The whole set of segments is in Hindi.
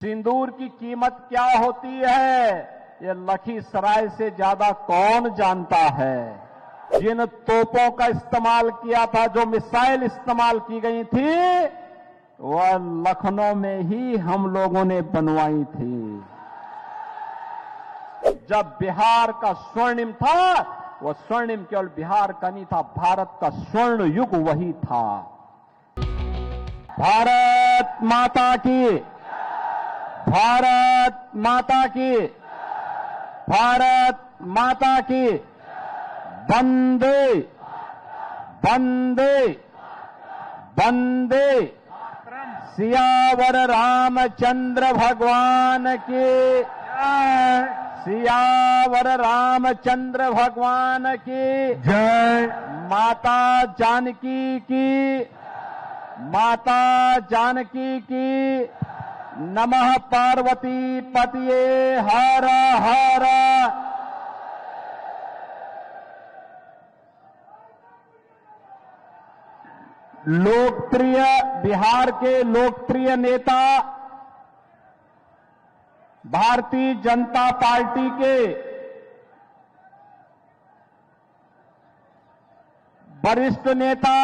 सिंदूर की कीमत क्या होती है, ये लखीसराय से ज्यादा कौन जानता है। जिन तोपों का इस्तेमाल किया था, जो मिसाइल इस्तेमाल की गई थी, वह लखनऊ में ही हम लोगों ने बनवाई थी। जब बिहार का स्वर्णिम था, वह स्वर्णिम केवल बिहार का नहीं था, भारत का स्वर्ण युग वही था। भारत माता की, भारत माता की, भारत माता की, वंदे वंदे वंदे। सियावर रामचंद्र भगवान की, सियावर रामचंद्र भगवान की जय। माता जानकी की, माता जानकी की। नमः पार्वती पतिये हर हर। लोकप्रिय, बिहार के लोकप्रिय नेता, भारतीय जनता पार्टी के वरिष्ठ नेता,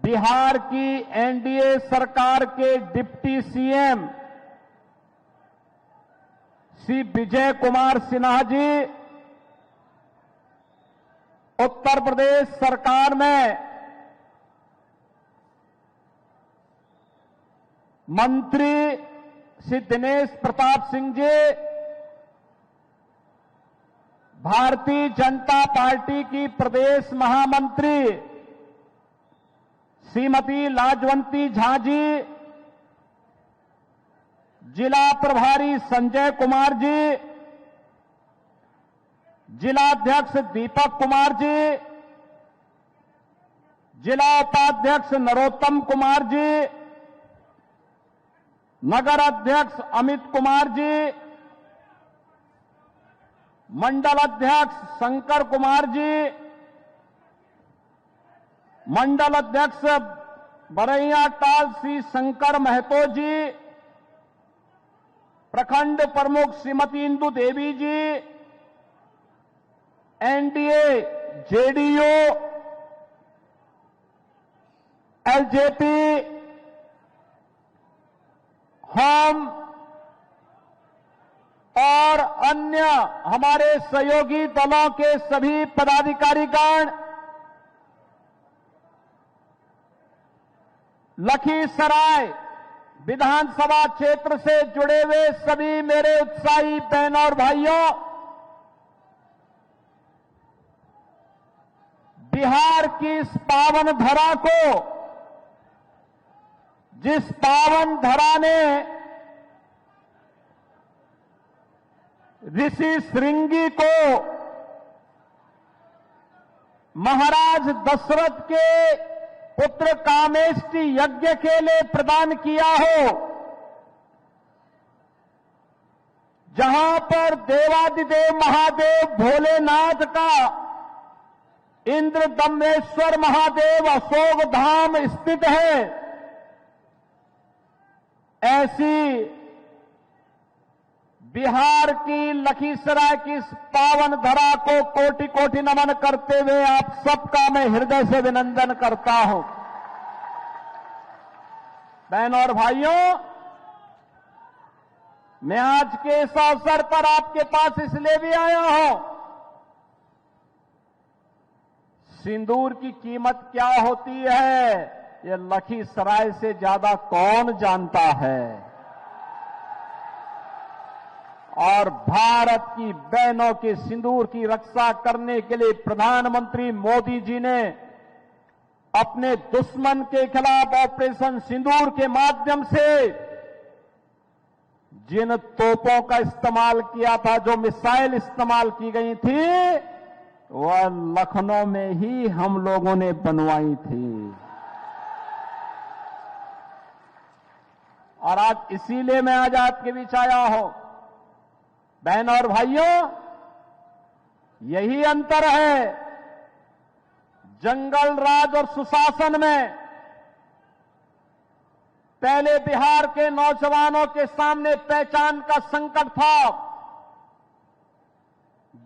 बिहार की एनडीए सरकार के डिप्टी सीएम श्री विजय कुमार सिन्हा जी, उत्तर प्रदेश सरकार में मंत्री श्री दिनेश प्रताप सिंह जी, भारतीय जनता पार्टी की प्रदेश महामंत्री श्रीमती लाजवंती झा जी, जिला प्रभारी संजय कुमार जी, जिलाध्यक्ष दीपक कुमार जी, जिला उपाध्यक्ष नरोत्तम कुमार जी, नगर अध्यक्ष अमित कुमार जी, मंडल अध्यक्ष शंकर कुमार जी, मंडल अध्यक्ष बरैया टाल श्री शंकर महतो जी, प्रखंड प्रमुख श्रीमती इंदु देवी जी, एनडीए, जेडीयू, एलजेपी, हम और अन्य हमारे सहयोगी दलों के सभी पदाधिकारीगण, लखीसराय विधानसभा क्षेत्र से जुड़े हुए सभी मेरे उत्साही बहनों और भाइयों, बिहार की इस पावन धरा को, जिस पावन धरा ने ऋषि श्रृंगी को महाराज दशरथ के पुत्र कामेष्टि यज्ञ के लिए प्रदान किया हो, जहां पर देवादिदेव महादेव भोलेनाथ का इंद्र दम्रेश्वर महादेव अशोक धाम स्थित है, ऐसी बिहार की लखीसराय की इस पावन धरा को कोटि कोटि नमन करते हुए आप सबका मैं हृदय से अभिनंदन करता हूं। बहनों और भाइयों, मैं आज के इस अवसर पर आपके पास इसलिए भी आया हूं, सिंदूर की कीमत क्या होती है, ये लखीसराय से ज्यादा कौन जानता है। और भारत की बहनों के सिंदूर की रक्षा करने के लिए प्रधानमंत्री मोदी जी ने अपने दुश्मन के खिलाफ ऑपरेशन सिंदूर के माध्यम से जिन तोपों का इस्तेमाल किया था, जो मिसाइल इस्तेमाल की गई थी, वह लखनऊ में ही हम लोगों ने बनवाई थी। और आज इसीलिए मैं आज आपके बीच आया हूं। बहनों और भाइयों, यही अंतर है जंगल राज और सुशासन में। पहले बिहार के नौजवानों के सामने पहचान का संकट था।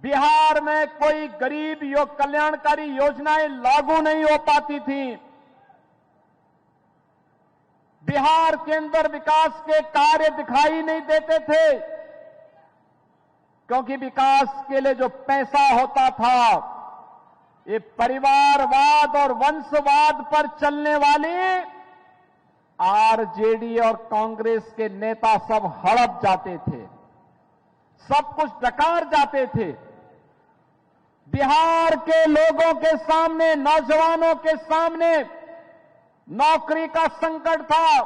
बिहार में कोई गरीब कल्याणकारी योजनाएं लागू नहीं हो पाती थी। बिहार के अंदर विकास के कार्य दिखाई नहीं देते थे, क्योंकि विकास के लिए जो पैसा होता था, ये परिवारवाद और वंशवाद पर चलने वाली आरजेडी और कांग्रेस के नेता सब हड़प जाते थे, सब कुछ डकार जाते थे। बिहार के लोगों के सामने, नौजवानों के सामने नौकरी का संकट था,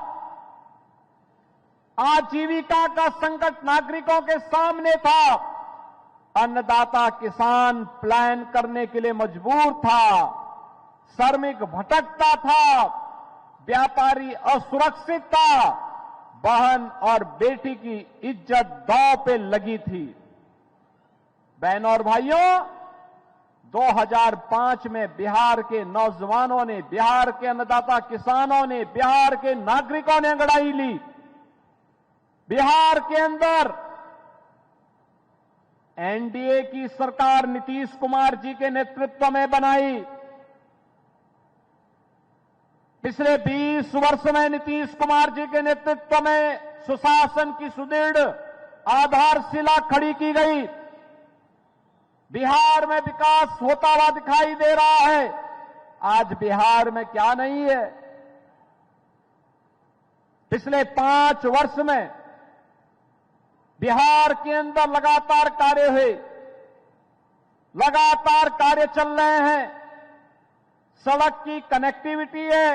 आजीविका का संकट नागरिकों के सामने था। अन्नदाता किसान प्लान करने के लिए मजबूर था, श्रमिक भटकता था, व्यापारी असुरक्षित था, बहन और बेटी की इज्जत दांव पे लगी थी। बहनों और भाइयों, 2005 में बिहार के नौजवानों ने, बिहार के अन्नदाता किसानों ने, बिहार के नागरिकों ने अंगड़ाई ली। बिहार के अंदर एनडीए की सरकार नीतीश कुमार जी के नेतृत्व में बनाई। पिछले 20 वर्ष में नीतीश कुमार जी के नेतृत्व में सुशासन की सुदृढ़ आधारशिला खड़ी की गई। बिहार में विकास होता हुआ दिखाई दे रहा है। आज बिहार में क्या नहीं है? पिछले 5 वर्ष में बिहार के अंदर लगातार कार्य हुए, लगातार कार्य चल रहे हैं। सड़क की कनेक्टिविटी है,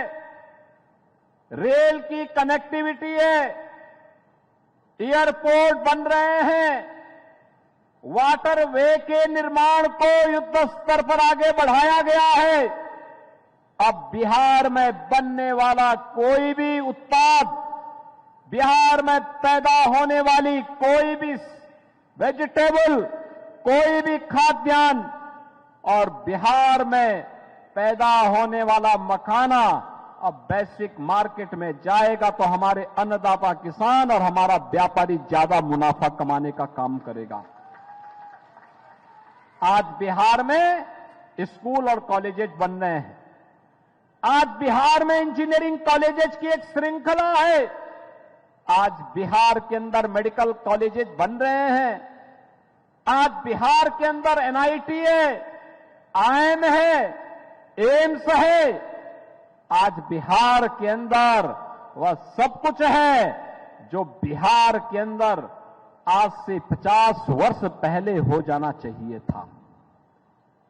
रेल की कनेक्टिविटी है, एयरपोर्ट बन रहे हैं, वाटरवे के निर्माण को युद्ध स्तर पर आगे बढ़ाया गया है। अब बिहार में बनने वाला कोई भी उत्पाद, बिहार में पैदा होने वाली कोई भी वेजिटेबल, कोई भी खाद्यान्न और बिहार में पैदा होने वाला मखाना अब वैश्विक मार्केट में जाएगा तो हमारे अन्नदाता किसान और हमारा व्यापारी ज्यादा मुनाफा कमाने का काम करेगा। आज बिहार में स्कूल और कॉलेजेस बन रहे हैं। आज बिहार में इंजीनियरिंग कॉलेजेस की एक श्रृंखला है। आज बिहार के अंदर मेडिकल कॉलेजेस बन रहे हैं। आज बिहार के अंदर एनआईटी है, आईएम है, एम्स है। आज बिहार के अंदर वह सब कुछ है जो बिहार के अंदर आज से 50 वर्ष पहले हो जाना चाहिए था।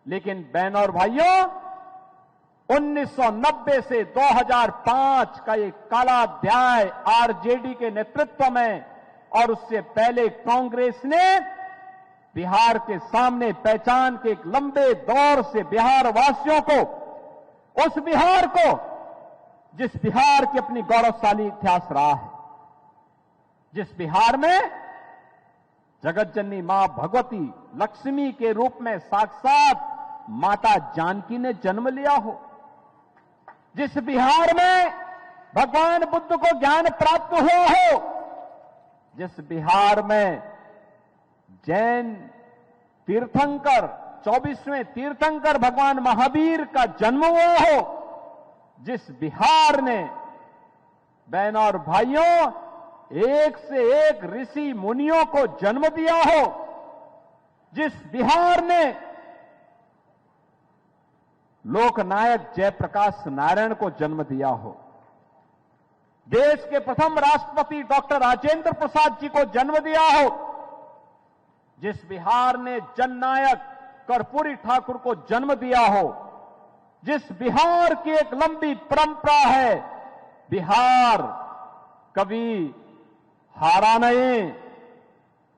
लेकिन बहनों और भाइयों, 1990 से 2005 का ये काला अध्याय आरजेडी के नेतृत्व में और उससे पहले कांग्रेस ने बिहार के सामने पहचान के एक लंबे दौर से बिहार वासियों को, उस बिहार को जिस बिहार की अपनी गौरवशाली इतिहास रहा है, जिस बिहार में जगत जननी मां भगवती लक्ष्मी के रूप में साक्षात माता जानकी ने जन्म लिया हो, जिस बिहार में भगवान बुद्ध को ज्ञान प्राप्त हुआ हो, जिस बिहार में जैन तीर्थंकर 24वें तीर्थंकर भगवान महावीर का जन्म हुआ हो, जिस बिहार ने बहनों और भाइयों एक से एक ऋषि मुनियों को जन्म दिया हो, जिस बिहार ने लोकनायक जयप्रकाश नारायण को जन्म दिया हो, देश के प्रथम राष्ट्रपति डॉक्टर राजेंद्र प्रसाद जी को जन्म दिया हो, जिस बिहार ने जननायक कर्पूरी ठाकुर को जन्म दिया हो, जिस बिहार की एक लंबी परंपरा है, बिहार कभी हारा नहीं,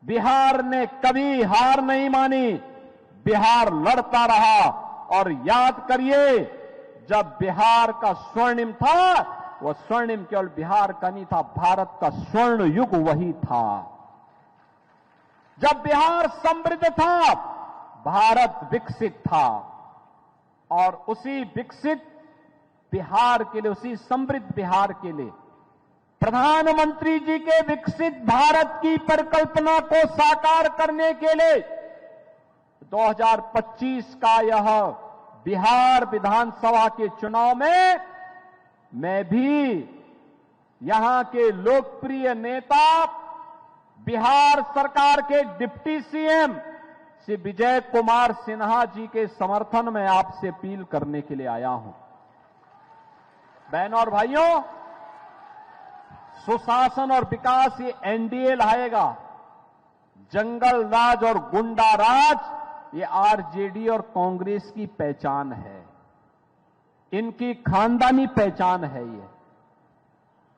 बिहार ने कभी हार नहीं मानी, बिहार लड़ता रहा। और याद करिए, जब बिहार का स्वर्णिम था, वह स्वर्णिम केवल बिहार का नहीं था, भारत का स्वर्ण युग वही था। जब बिहार समृद्ध था, भारत विकसित था। और उसी विकसित बिहार के लिए, उसी समृद्ध बिहार के लिए प्रधानमंत्री जी के विकसित भारत की परिकल्पना को साकार करने के लिए 2025 का यह बिहार विधानसभा के चुनाव में मैं भी यहां के लोकप्रिय नेता बिहार सरकार के डिप्टी सीएम श्री विजय कुमार सिन्हा जी के समर्थन में आपसे अपील करने के लिए आया हूं। बहनों और भाइयों, सुशासन और विकास ये एनडीए लाएगा। जंगल राज और गुंडा राज ये आरजेडी और कांग्रेस की पहचान है, इनकी खानदानी पहचान है। ये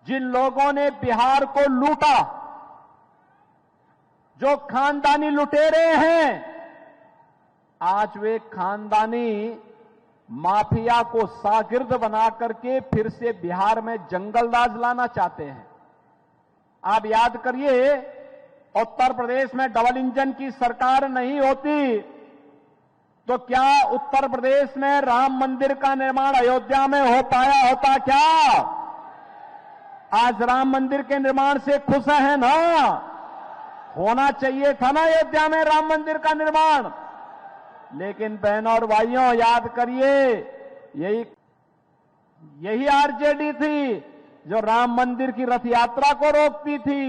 जिन लोगों ने बिहार को लूटा, जो खानदानी लुटेरे हैं, आज वे खानदानी माफिया को शागिर्द बना करके फिर से बिहार में जंगल राज लाना चाहते हैं। आप याद करिए, उत्तर प्रदेश में डबल इंजन की सरकार नहीं होती तो क्या उत्तर प्रदेश में राम मंदिर का निर्माण अयोध्या में हो पाया होता? क्या आज राम मंदिर के निर्माण से खुश हैं ना? होना चाहिए था ना अयोध्या में राम मंदिर का निर्माण। लेकिन बहनों और भाइयों, याद करिए, यही आरजेडी थी जो राम मंदिर की रथ यात्रा को रोकती थी।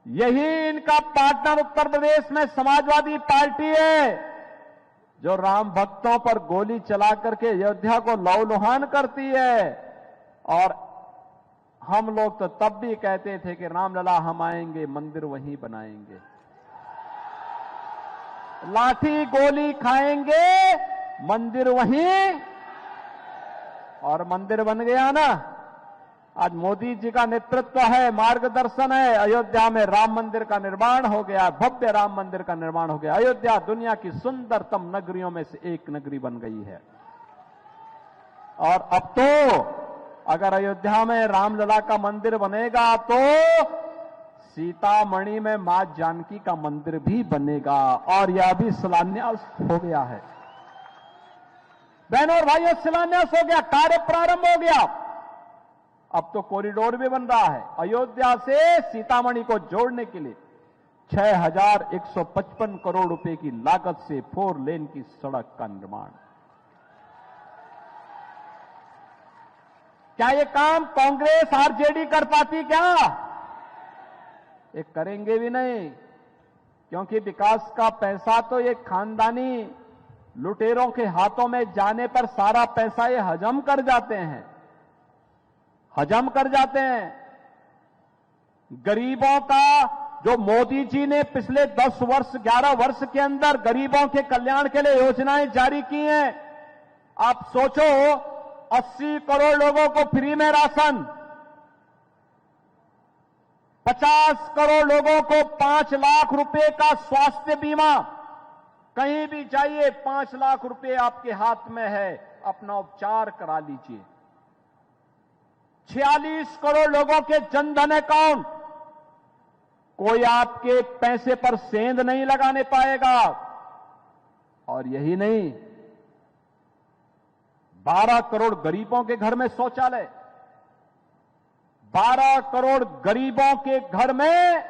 यही इनका पार्टनर उत्तर प्रदेश में समाजवादी पार्टी है जो राम भक्तों पर गोली चला करके अयोध्या को लहूलुहान करती है। और हम लोग तो तब भी कहते थे कि रामलला हम आएंगे, मंदिर वहीं बनाएंगे, लाठी गोली खाएंगे, मंदिर वहीं। और मंदिर बन गया ना। आज मोदी जी का नेतृत्व है, मार्गदर्शन है, अयोध्या में राम मंदिर का निर्माण हो गया, भव्य राम मंदिर का निर्माण हो गया। अयोध्या दुनिया की सुंदरतम नगरियों में से एक नगरी बन गई है। और अब तो अगर अयोध्या में रामलला का मंदिर बनेगा तो सीतामढ़ी में मां जानकी का मंदिर भी बनेगा, और यह भी शिलान्यास हो गया है। बहनों और भाइयों, शिलान्यास हो गया, कार्य प्रारंभ हो गया। अब तो कॉरिडोर भी बन रहा है अयोध्या से सीतामढ़ी को जोड़ने के लिए। 6155 करोड़ रुपए की लागत से 4 लेन की सड़क का निर्माण। क्या ये काम कांग्रेस आरजेडी कर पाती? क्या ये करेंगे भी नहीं, क्योंकि विकास का पैसा तो ये खानदानी लुटेरों के हाथों में जाने पर सारा पैसा ये हजम कर जाते हैं, हजम कर जाते हैं। गरीबों का जो मोदी जी ने पिछले 10 वर्ष 11 वर्ष के अंदर गरीबों के कल्याण के लिए योजनाएं जारी की हैं, आप सोचो, 80 करोड़ लोगों को फ्री में राशन, 50 करोड़ लोगों को 5 लाख रुपए का स्वास्थ्य बीमा। कहीं भी जाइए 5 लाख रुपए आपके हाथ में है, अपना उपचार करा लीजिए। 46 करोड़ लोगों के जनधन अकाउंट, कोई आपके पैसे पर सेंध नहीं लगाने पाएगा। और यही नहीं, 12 करोड़ गरीबों के घर में शौचालय, 12 करोड़ गरीबों के घर में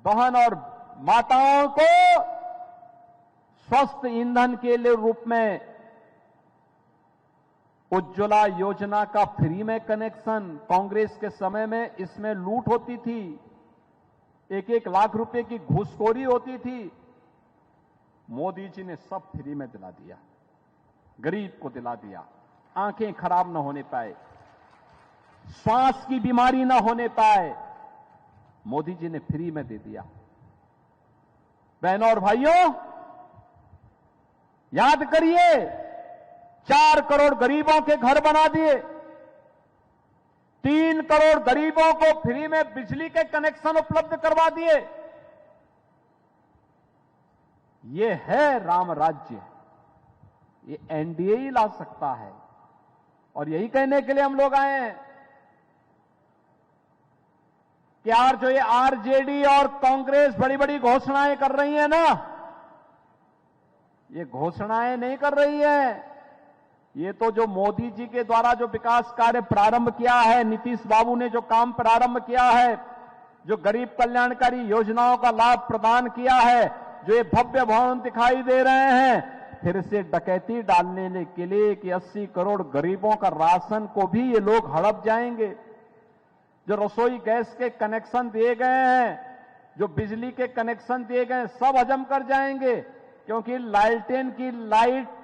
बहन और माताओं को स्वस्थ ईंधन के लिए रूप में उज्ज्वला योजना का फ्री में कनेक्शन। कांग्रेस के समय में इसमें लूट होती थी, 1-1 लाख रुपए की घूसखोरी होती थी। मोदी जी ने सब फ्री में दिला दिया, गरीब को दिला दिया। आंखें खराब न होने पाए, श्वास की बीमारी न होने पाए, मोदी जी ने फ्री में दे दिया। बहनों और भाइयों, याद करिए, 4 करोड़ गरीबों के घर बना दिए, 3 करोड़ गरीबों को फ्री में बिजली के कनेक्शन उपलब्ध करवा दिए। ये है राम राज्य, ये एनडीए ही ला सकता है। और यही कहने के लिए हम लोग आए हैं कि यार, जो ये आरजेडी और कांग्रेस बड़ी बड़ी घोषणाएं कर रही है ना, ये घोषणाएं नहीं कर रही है, ये तो जो मोदी जी के द्वारा जो विकास कार्य प्रारंभ किया है, नीतीश बाबू ने जो काम प्रारंभ किया है, जो गरीब कल्याणकारी योजनाओं का लाभ प्रदान किया है, जो ये भव्य भवन दिखाई दे रहे हैं, फिर से डकैती डालने के लिए कि 80 करोड़ गरीबों का राशन को भी ये लोग हड़प जाएंगे। जो रसोई गैस के कनेक्शन दिए गए हैं, जो बिजली के कनेक्शन दिए गए हैं, सब हजम कर जाएंगे, क्योंकि लालटेन की लाइट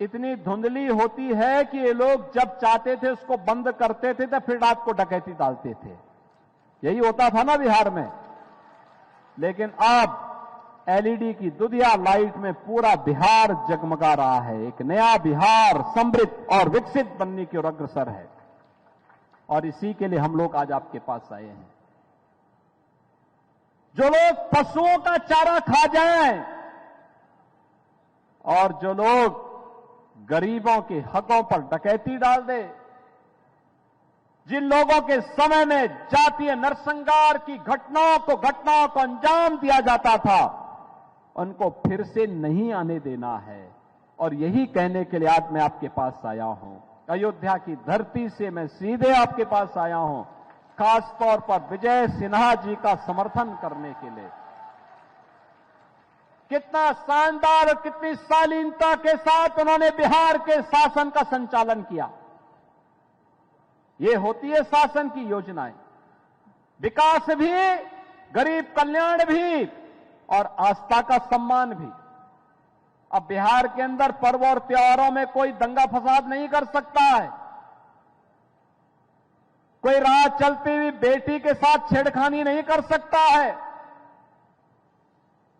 इतनी धुंधली होती है कि ये लोग जब चाहते थे उसको बंद करते थे तो फिर रात को डकैती डालते थे। यही होता था ना बिहार में। लेकिन अब एलईडी की दुधिया लाइट में पूरा बिहार जगमगा रहा है। एक नया बिहार समृद्ध और विकसित बनने की ओर अग्रसर है, और इसी के लिए हम लोग आज आपके पास आए हैं। जो लोग पशुओं का चारा खा जाएं और जो लोग गरीबों के हकों पर डकैती डाल दे, जिन लोगों के समय में जातीय नरसंहार की घटनाओं को अंजाम दिया जाता था, उनको फिर से नहीं आने देना है। और यही कहने के लिए आज मैं आपके पास आया हूं। अयोध्या की धरती से मैं सीधे आपके पास आया हूं, खासतौर पर विजय सिन्हा जी का समर्थन करने के लिए। कितना शानदार और कितनी शालीनता के साथ उन्होंने बिहार के शासन का संचालन किया। ये होती है शासन की योजनाएं, विकास भी, गरीब कल्याण भी और आस्था का सम्मान भी। अब बिहार के अंदर पर्व और त्योहारों में कोई दंगा फसाद नहीं कर सकता है, कोई राह चलती हुई बेटी के साथ छेड़खानी नहीं कर सकता है,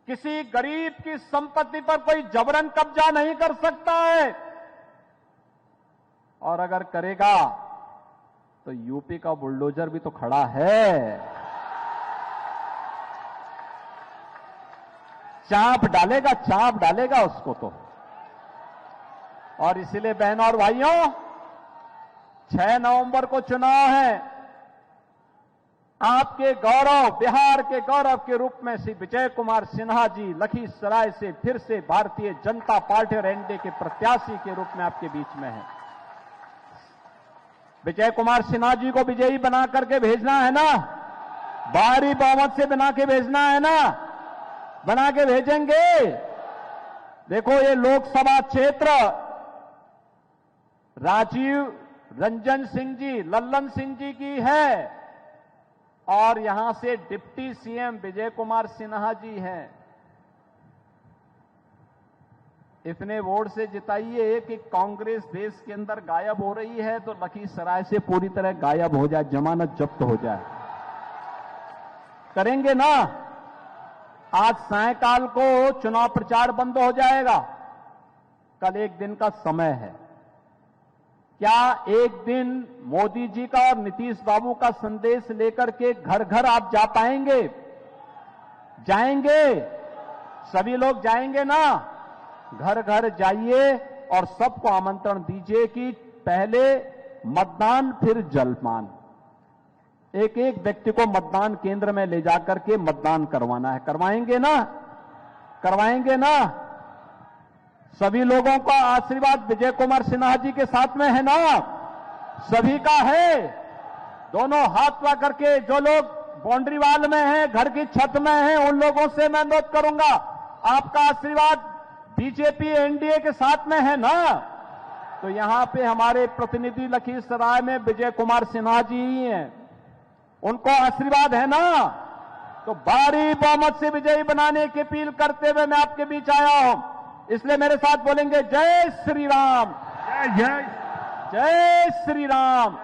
किसी गरीब की संपत्ति पर कोई जबरन कब्जा नहीं कर सकता है, और अगर करेगा तो यूपी का बुलडोजर भी तो खड़ा है, चाप डालेगा उसको तो। और इसलिए बहनों और भाइयों, 6 नवंबर को चुनाव है। आपके गौरव, बिहार के गौरव के रूप में श्री विजय कुमार सिन्हा जी लखीसराय से फिर से भारतीय जनता पार्टी और एनडीए के प्रत्याशी के रूप में आपके बीच में है। विजय कुमार सिन्हा जी को विजयी बना करके भेजना है ना, भारी बहुमत से बना के भेजना है ना, बना के भेजेंगे। देखो, ये लोकसभा क्षेत्र राजीव रंजन सिंह जी, लल्लन सिंह जी की है, और यहां से डिप्टी सीएम विजय कुमार सिन्हा जी हैं। इतने वोट से जिताइए कि कांग्रेस देश के अंदर गायब हो रही है तो लखीसराय से पूरी तरह गायब हो जाए, जमानत जब्त हो जाए। करेंगे ना? आज सायंकाल को चुनाव प्रचार बंद हो जाएगा, कल एक दिन का समय है। क्या एक दिन मोदी जी का और नीतीश बाबू का संदेश लेकर के घर घर आप जा पाएंगे? जाएंगे? सभी लोग जाएंगे ना? घर घर जाइए और सबको आमंत्रण दीजिए कि पहले मतदान फिर जलपान। एक एक व्यक्ति को मतदान केंद्र में ले जाकर के मतदान करवाना है। करवाएंगे ना? करवाएंगे ना? सभी लोगों का आशीर्वाद विजय कुमार सिन्हा जी के साथ में है ना? सभी का है। दोनों हाथ ला करके जो लोग बाउंड्री वाल में हैं, घर की छत में हैं, उन लोगों से मैं अनुरोध करूंगा, आपका आशीर्वाद बीजेपी एनडीए के साथ में है ना? तो यहां पे हमारे प्रतिनिधि लखीसराय में विजय कुमार सिन्हा जी ही हैं, उनको आशीर्वाद है ना? तो भारी बहुमत से विजयी बनाने की अपील करते हुए मैं आपके बीच आया हूं। इसलिए मेरे साथ बोलेंगे, जय श्री राम, जय जय जय श्री राम।